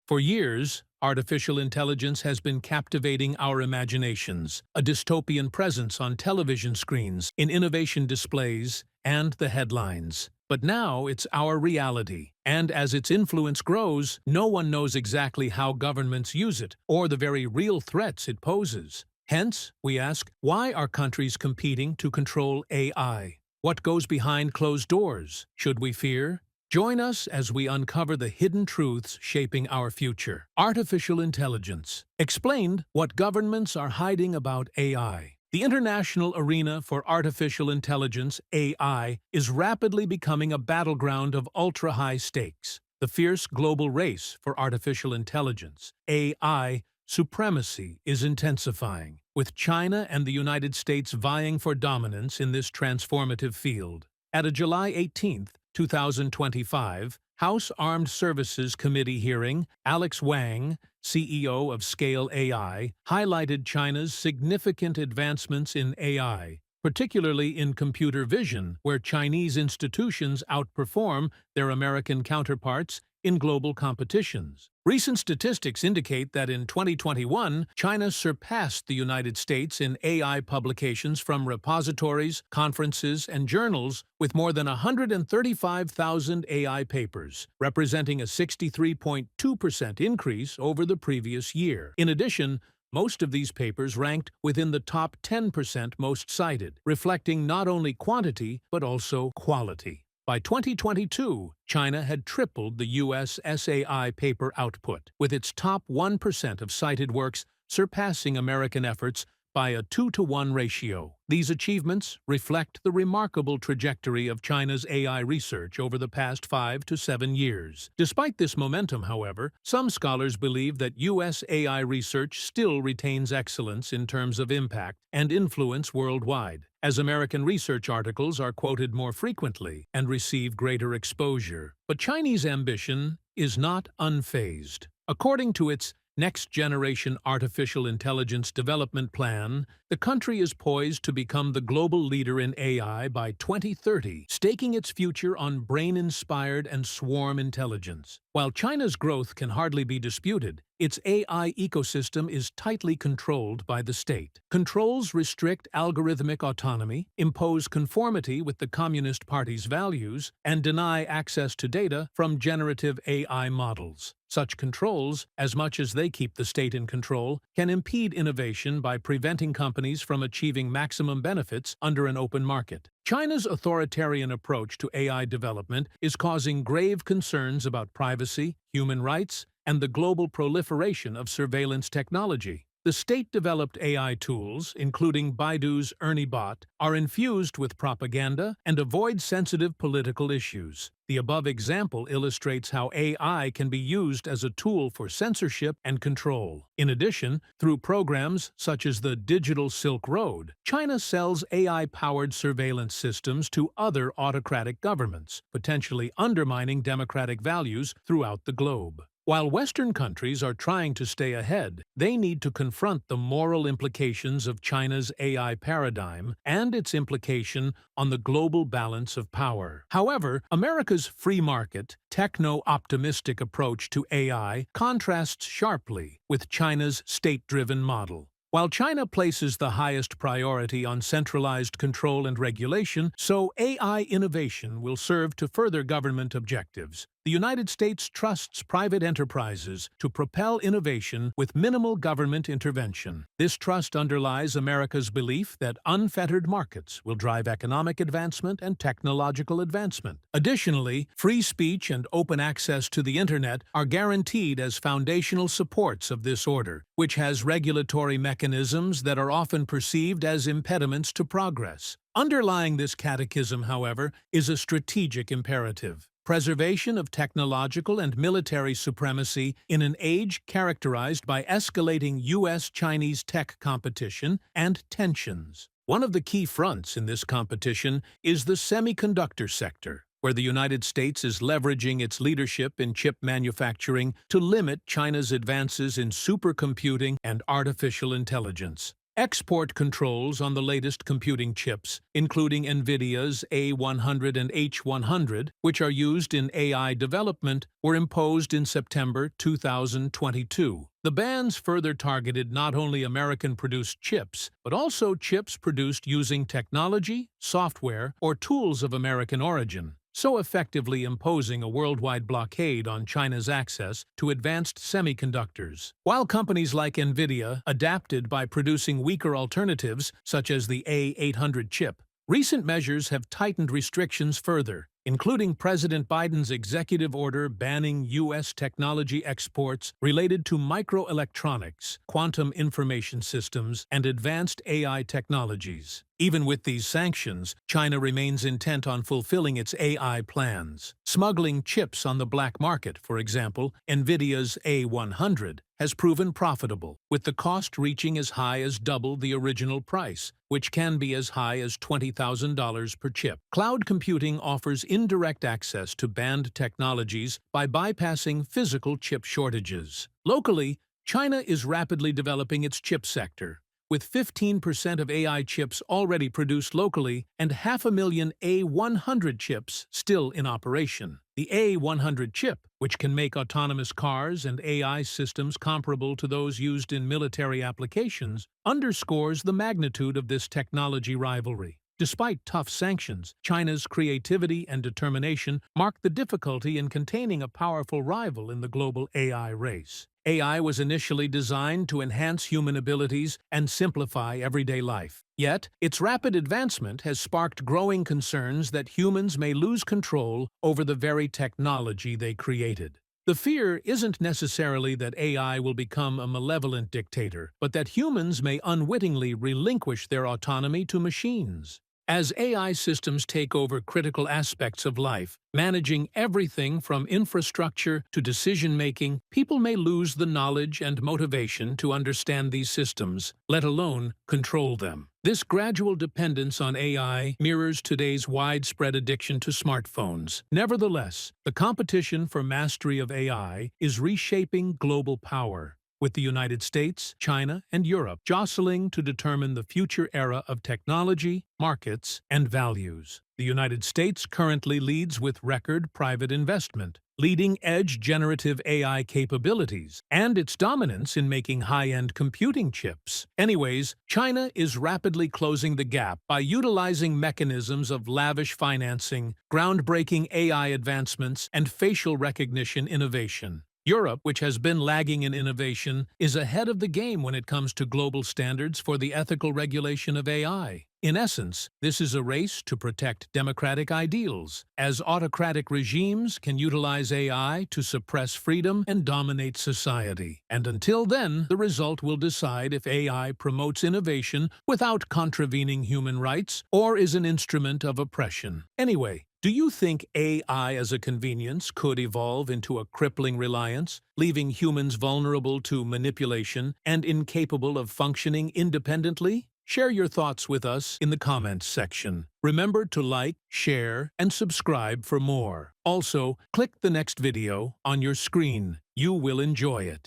For years, artificial intelligence has been captivating our imaginations, a dystopian presence on television screens, in innovation displays, and the headlines. But now it's our reality, and as its influence grows, no one knows exactly how governments use it or the very real threats it poses. Hence, we ask, why are countries competing to control AI? What goes behind closed doors? Should we fear? Join us as we uncover the hidden truths shaping our future. Artificial intelligence. Explained what governments are hiding about AI. The international arena for artificial intelligence, AI, is rapidly becoming a battleground of ultra-high stakes. The fierce global race for artificial intelligence, AI, supremacy is intensifying, with China and the United States vying for dominance in this transformative field. At a July 18, 2025, House Armed Services Committee hearing, Alex Wang, CEO of Scale AI, highlighted China's significant advancements in AI, particularly in computer vision, where Chinese institutions outperform their American counterparts in global competitions. Recent statistics indicate that in 2021, China surpassed the United States in AI publications from repositories, conferences, and journals, with more than 135,000 AI papers, representing a 63.2% increase over the previous year. In addition, most of these papers ranked within the top 10% most cited, reflecting not only quantity but also quality. By 2022, China had tripled the U.S. SAI paper output, with its top 1% of cited works surpassing American efforts by a 2-to-1 ratio. These achievements reflect the remarkable trajectory of China's AI research over the past 5 to 7 years. Despite this momentum, however, some scholars believe that U.S. AI research still retains excellence in terms of impact and influence worldwide, as American research articles are quoted more frequently and receive greater exposure. But Chinese ambition is not unfazed. According to its Next-Generation Artificial Intelligence Development Plan, the country is poised to become the global leader in AI by 2030, staking its future on brain-inspired and swarm intelligence. While China's growth can hardly be disputed, its AI ecosystem is tightly controlled by the state. Controls restrict algorithmic autonomy, impose conformity with the Communist Party's values, and deny access to data from generative AI models. Such controls, as much as they keep the state in control, can impede innovation by preventing companies from achieving maximum benefits under an open market. China's authoritarian approach to AI development is causing grave concerns about privacy, human rights, and the global proliferation of surveillance technology. The state-developed AI tools, including Baidu's ErnieBot, are infused with propaganda and avoid sensitive political issues. The above example illustrates how AI can be used as a tool for censorship and control. In addition, through programs such as the Digital Silk Road, China sells AI-powered surveillance systems to other autocratic governments, potentially undermining democratic values throughout the globe. While Western countries are trying to stay ahead, they need to confront the moral implications of China's AI paradigm and its implication on the global balance of power. However, America's free market, techno-optimistic approach to AI contrasts sharply with China's state-driven model. While China places the highest priority on centralized control and regulation, so AI innovation will serve to further government objectives. The United States trusts private enterprises to propel innovation with minimal government intervention. This trust underlies America's belief that unfettered markets will drive economic advancement and technological advancement. Additionally, free speech and open access to the Internet are guaranteed as foundational supports of this order, which has regulatory mechanisms that are often perceived as impediments to progress. Underlying this catechism, however, is a strategic imperative: preservation of technological and military supremacy in an age characterized by escalating U.S.-Chinese tech competition and tensions. One of the key fronts in this competition is the semiconductor sector, where the United States is leveraging its leadership in chip manufacturing to limit China's advances in supercomputing and artificial intelligence. export controls on the latest computing chips, including NVIDIA's A100 and H100, which are used in AI development, were imposed in September 2022. The bans further targeted not only American-produced chips, but also chips produced using technology, software, or tools of American origin, so effectively imposing a worldwide blockade on China's access to advanced semiconductors. While companies like NVIDIA adapted by producing weaker alternatives, such as the A800 chip, recent measures have tightened restrictions further, including President Biden's executive order banning U.S. technology exports related to microelectronics, quantum information systems, and advanced AI technologies. Even with these sanctions, China remains intent on fulfilling its AI plans. Smuggling chips on the black market, for example, NVIDIA's A100, has proven profitable, with the cost reaching as high as double the original price, which can be as high as $20,000 per chip. Cloud computing offers indirect access to banned technologies by bypassing physical chip shortages. Locally, China is rapidly developing its chip sector, with 15% of AI chips already produced locally and 500,000 A100 chips still in operation. The A100 chip, which can make autonomous cars and AI systems comparable to those used in military applications, underscores the magnitude of this technology rivalry. Despite tough sanctions, China's creativity and determination mark the difficulty in containing a powerful rival in the global AI race. AI was initially designed to enhance human abilities and simplify everyday life. Yet, its rapid advancement has sparked growing concerns that humans may lose control over the very technology they created. The fear isn't necessarily that AI will become a malevolent dictator, but that humans may unwittingly relinquish their autonomy to machines. As AI systems take over critical aspects of life, managing everything from infrastructure to decision-making, people may lose the knowledge and motivation to understand these systems, let alone control them. This gradual dependence on AI mirrors today's widespread addiction to smartphones. Nevertheless, the competition for mastery of AI is reshaping global power, with the United States, China, and Europe jostling to determine the future era of technology, markets, and values. The United States currently leads with record private investment, leading-edge generative AI capabilities, and its dominance in making high-end computing chips. Anyways, China is rapidly closing the gap by utilizing mechanisms of lavish financing, groundbreaking AI advancements, and facial recognition innovation. Europe, which has been lagging in innovation, is ahead of the game when it comes to global standards for the ethical regulation of AI. In essence, this is a race to protect democratic ideals, as autocratic regimes can utilize AI to suppress freedom and dominate society. And until then, the result will decide if AI promotes innovation without contravening human rights or is an instrument of oppression. Anyway, do you think AI as a convenience could evolve into a crippling reliance, leaving humans vulnerable to manipulation and incapable of functioning independently? Share your thoughts with us in the comments section. Remember to like, share, and subscribe for more. Also, click the next video on your screen. You will enjoy it.